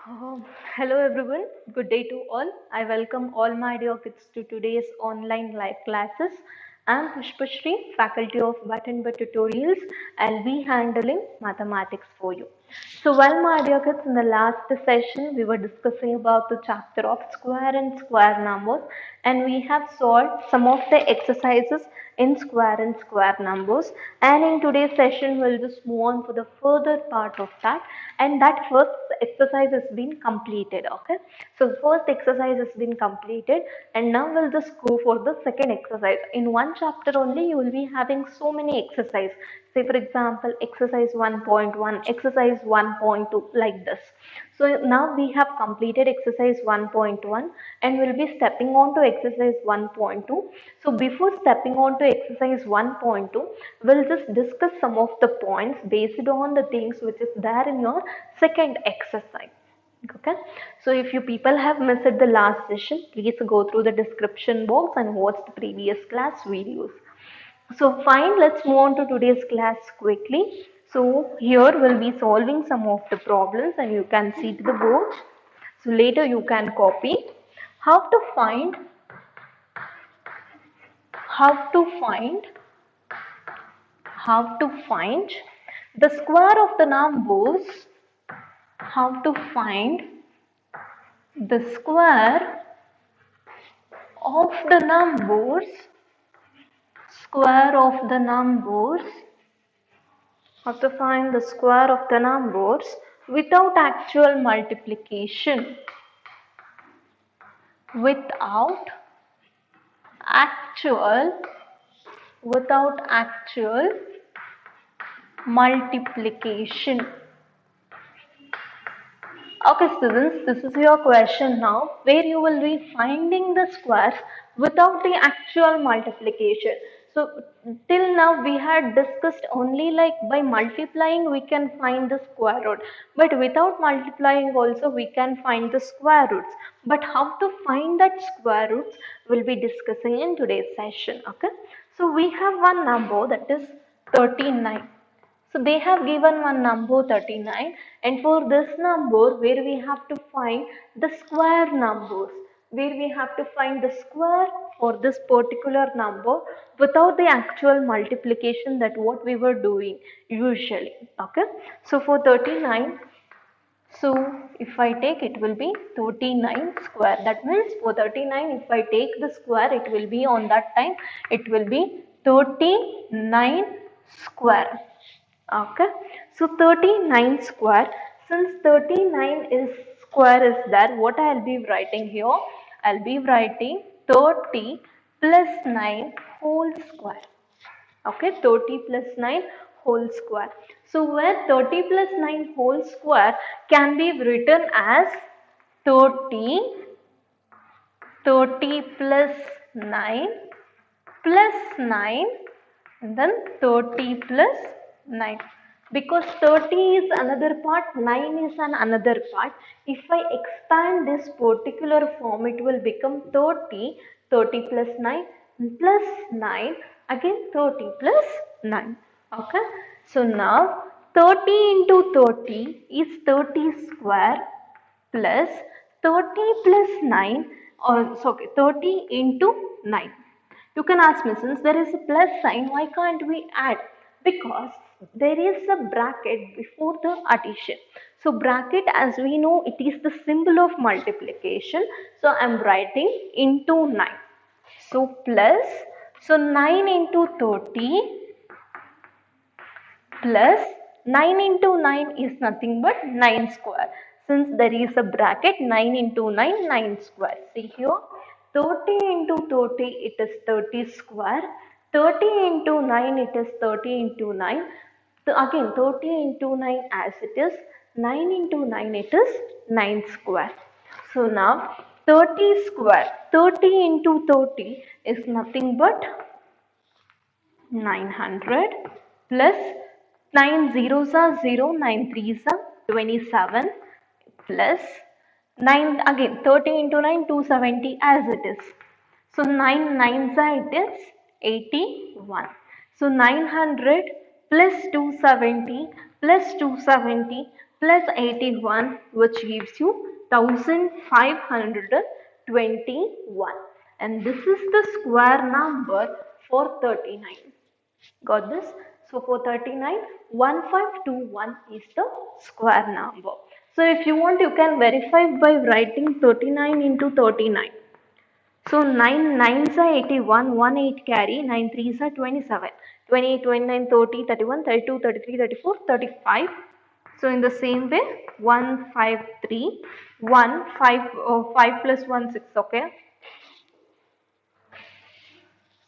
Uh, Hello everyone, good day to all. I welcome all my dear kids to today's online live classes. I am Pushpashri, faculty of Button But Tutorials. I'll be handling mathematics for you. So while my dear kids, in the last session we were discussing about the chapter of square and square numbers, and we have solved some of the exercises in square and square numbers, and in today's session we'll just move on for the further part of that, and that first exercise has been completed. Okay, so first exercise has been completed, and now we'll just go for the second exercise. In one chapter only you will be having so many exercises. Say for example exercise 1.1, exercise 1.2, like this. So now we have completed exercise 1.1 and we'll be stepping on to exercise 1.2. So before stepping on to exercise 1.2, we'll just discuss some of the points based on the things which is there in your second exercise. Okay, so if you people have missed the last session, please go through the description box and watch the previous class videos. So fine, let's move on to today's class quickly. So here we'll be solving some of the problems and you can see to the board. So later you can copy. How to find, how to find, how to find the square of the numbers, how to find the square of the numbers, square of the numbers, how to find the square of the numbers without actual multiplication, without actual, without actual multiplication. Okay students, this is your question now, where you will be finding the squares without the actual multiplication. So till now we had discussed only like by multiplying we can find the square root, but without multiplying also we can find the square roots. But how to find that square roots we'll be discussing in today's session. Okay, so we have one number, that is 39. So they have given one number 39, and for this number where we have to find the square numbers, where we have to find the square for this particular number without the actual multiplication, that what we were doing usually. Okay, so for 39, so if I take, it will be 39 square. That means for 39 if I take the square, it will be on that time it will be 39 square. Okay, so 39 square. Since 39 is square is there, what I'll be writing here? I'll be writing 30 plus 9 whole square. Okay, 30 plus 9 whole square. So where 30 plus 9 whole square can be written as 30, 30 plus 9 plus 9, and then 30 plus 9, because 30 is another part, 9 is an another part. If I expand this particular form, it will become 30, 30 plus 9 plus 9, again 30 plus 9. Okay, so now 30 into 30 is 30 square plus 30 plus 9, or so okay, 30 into 9. You can ask me, since there is a plus sign, why can't we add? Because there is a bracket before the addition. So bracket, as we know, it is the symbol of multiplication. So I am writing into 9. So plus, so 9 into 30 plus 9 into 9 is nothing but 9 square. Since there is a bracket, 9 into 9, 9 square. See here, 30 into 30, it is 30 square. 30 into 9, it is 30 into 9. So again 30 into 9 as it is, 9 into 9, it is 9 square. So now 30 square, 30 into 30 is nothing but 900 plus 9 zeros are 0, 9 threes are 27, plus 9, again 30 into 9, 270 as it is. So 9 nines are, it is 81. So 900 plus 270 plus 270, plus 81, which gives you 1521. And this is the square number for 39. Got this? So for 39, 1521 is the square number. So if you want, you can verify by writing 39 into 39. So 9 nines are 81, 1 8 carry, 9 threes are 27, 28, 29, 30, 31, 32, 33, 34, 35. So in the same way, 153, 1, 5, 5 plus 1, 6, okay.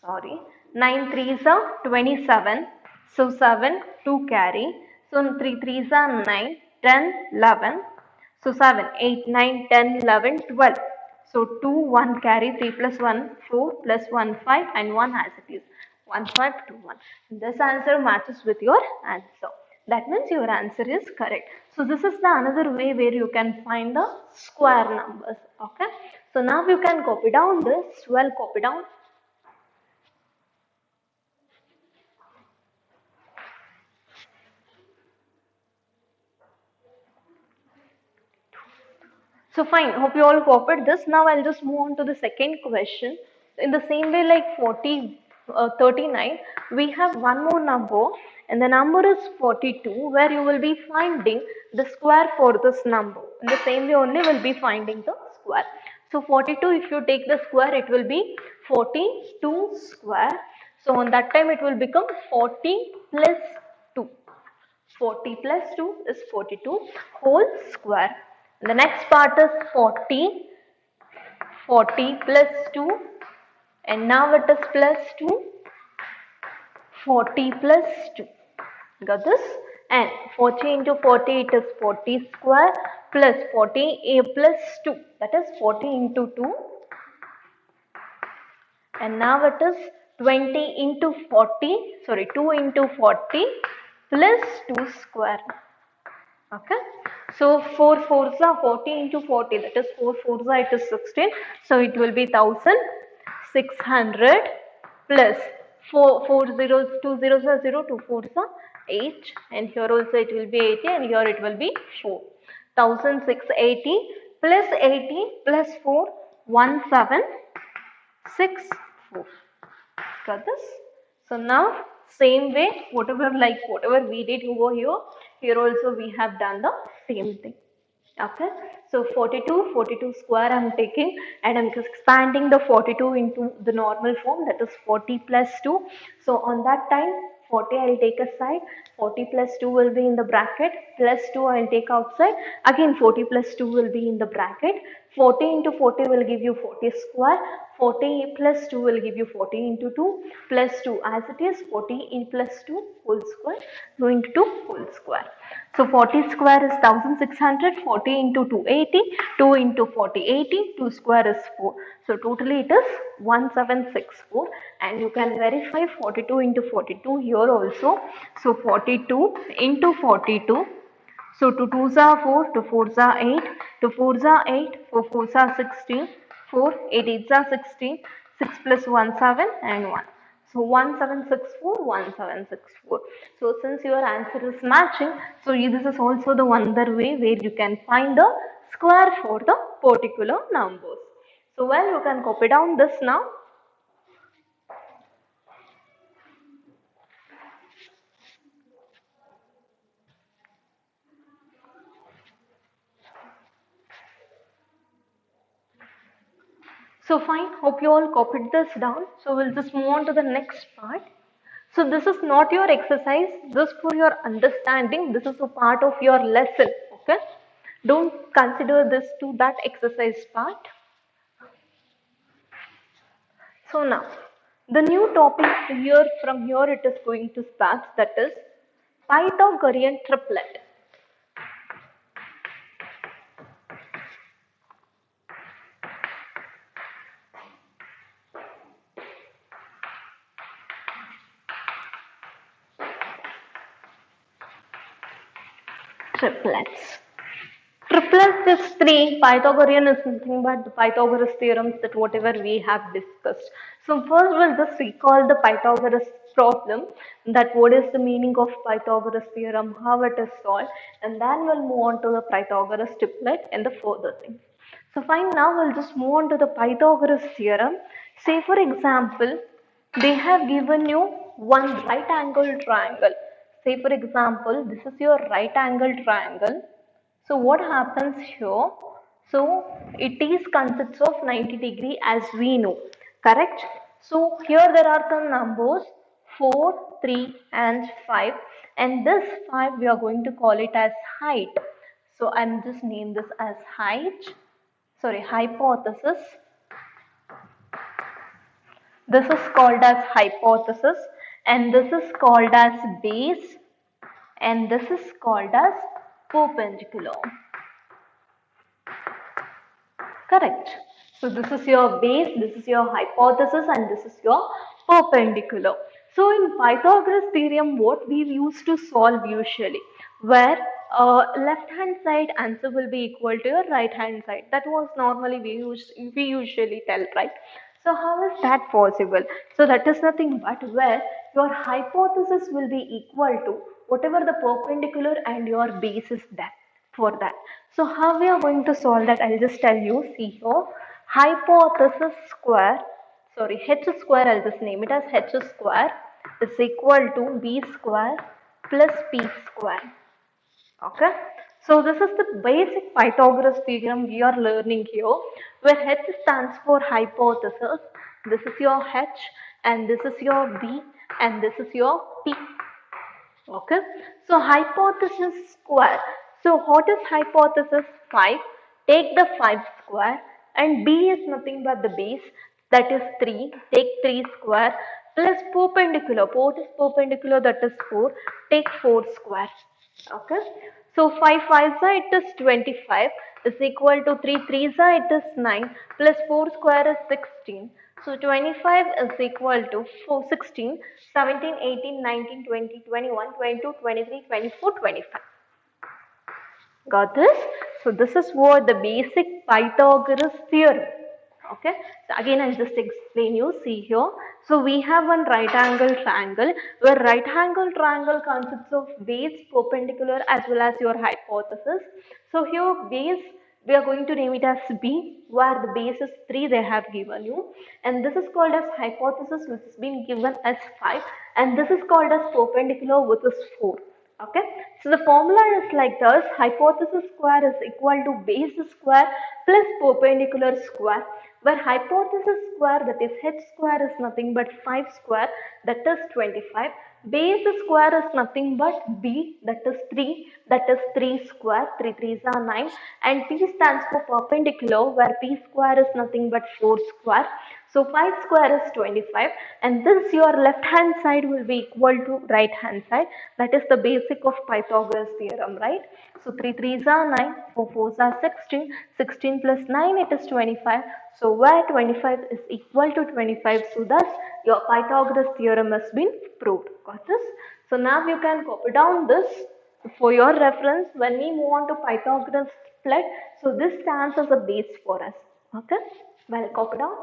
Sorry, 9 threes are 27, so 7, 2 carry, so 3 threes are 9, 10, 11, so 7, 8, 9, 10, 11, 12, so 2, 1 carry, 3 plus 1, 4 plus 1, 5 and 1 as it is, 1, 5, 2, 1. This answer matches with your answer. That means your answer is correct. So this is the another way where you can find the square numbers, okay. So now you can copy down this, well copy down. So fine, hope you all copied this. Now I'll just move on to the second question. In the same way like 39, we have one more number and the number is 42 where you will be finding the square for this number. In the same way only we'll be finding the square. So 42, if you take the square, it will be 42 square. So on that time it will become 40 plus 2. 40 plus 2 is 42 whole square. The next part is 40, 40 plus 2 and now it is plus 2, 40 plus 2. Got this? And 40 into 40 it is 40 square plus 40 plus 2, that is 40 into 2 and now it is 20 into 40, sorry 2 into 40 plus 2 square. Okay, so 4 fours are 40 into 40, that is 4 fours are it is 16, so it will be 1600 plus 4 zeros, 2 zeros are 0, 2 fours are 8 and here also it will be 80 and here it will be 4. 1680 plus 80 plus 4, 1764. Got this? So now same way, whatever we did over here, here also we have done the same thing. Okay, so 42 square I am taking and I am expanding the 42 into the normal form, that is 40 plus 2. So on that time 40 I will take aside, 40 plus 2 will be in the bracket, plus 2 I will take outside, again 40 plus 2 will be in the bracket, 40 into 40 will give you 40 square, 40 plus 2 will give you 40 into 2 plus 2 as it is 40 in plus 2 whole square going to 2 whole square. So 40 square is 1600, 40 into 2 80, 2 into 40 80, 2 square is 4. So totally it is 1764 and you can verify 42 into 42 here also. So 42 into 42. So 2 2s are 4, 2 4s are 8, 2 4s are 8, 4 4s are 16, 4 8 8s are 16, 6 plus 1 7 and 1. So 1764, 1764. So since your answer is matching, so this is also the other way where you can find the square for the particular numbers. So well, you can copy down this now. So fine, hope you all copied this down. So we'll just move on to the next part. So this is not your exercise, this for your understanding, this is a part of your lesson, okay? Don't consider this to that exercise part. So now, the new topic here, from here it is going to start, that is Pythagorean triplet. Triplets. Triplets is 3. Pythagorean is nothing but the Pythagoras theorems that whatever we have discussed. So first we'll just recall the Pythagoras problem, that what is the meaning of Pythagoras theorem, how it is solved, and then we'll move on to the Pythagoras triplet and the further things. So fine, now we'll just move on to the Pythagoras theorem. Say for example, they have given you one right angle triangle. Say for example, this is your right angle triangle. So what happens here? So it is consists of 90 degree as we know, correct? So here there are some numbers 4, 3 and 5, and this 5 we are going to call it as height. So I'm just name this as hypothesis. This is called as hypothesis, and this is called as base, and this is called as perpendicular. Correct. So this is your base, this is your hypothesis, and this is your perpendicular. So in Pythagoras theorem, what we used to solve usually, where left hand side answer will be equal to your right hand side. That was normally we usually tell, right? So how is that possible? So that is nothing but where your hypothesis will be equal to whatever the perpendicular and your base is that for that. So how we are going to solve that, I'll just tell you. See here, hypothesis square, sorry, h square, I'll just name it as h square is equal to b square plus p square. Okay, so this is the basic Pythagoras theorem we are learning here, where h stands for hypothesis, this is your h, and this is your b, and this is your p. Okay, so hypothesis square. So what is hypothesis? 5. Take the 5 square, and b is nothing but the base, that is 3. Take 3 square plus perpendicular. What is perpendicular? That is 4. Take 4 square. Okay, so 5 5s it is 25 is equal to 3 3s it is 9 plus 4 square is 16. So 25 is equal to 4, 16, 17, 18, 19, 20, 21, 22, 23, 24, 25. Got this? So this is what the basic Pythagoras theorem. Okay. So again, I'll just explain you. See here. So we have one right angle triangle, where right angle triangle consists of base, perpendicular as well as your hypothesis. So here base, we are going to name it as B, where the base is 3 they have given you, and this is called as hypothesis, which has been given as 5, and this is called as perpendicular, which is 4. Okay, so the formula is like this: hypothesis square is equal to base square plus perpendicular square, where hypothesis square, that is h square, is nothing but 5 square, that is 25. Base square is nothing but b, that is 3, that is 3 square, 3 3s are 9, and p stands for perpendicular, where p square is nothing but 4 square. So 5 square is 25, and this your left hand side will be equal to right hand side. That is the basic of Pythagoras theorem, right? So 3 3s are 9, 4 4s are 16, 16 plus 9 it is 25. So where 25 is equal to 25, so thus your Pythagoras theorem has been proved. Got this? So now you can copy down this for your reference when we move on to Pythagoras split. So this stands as a base for us. Okay, well, copy down.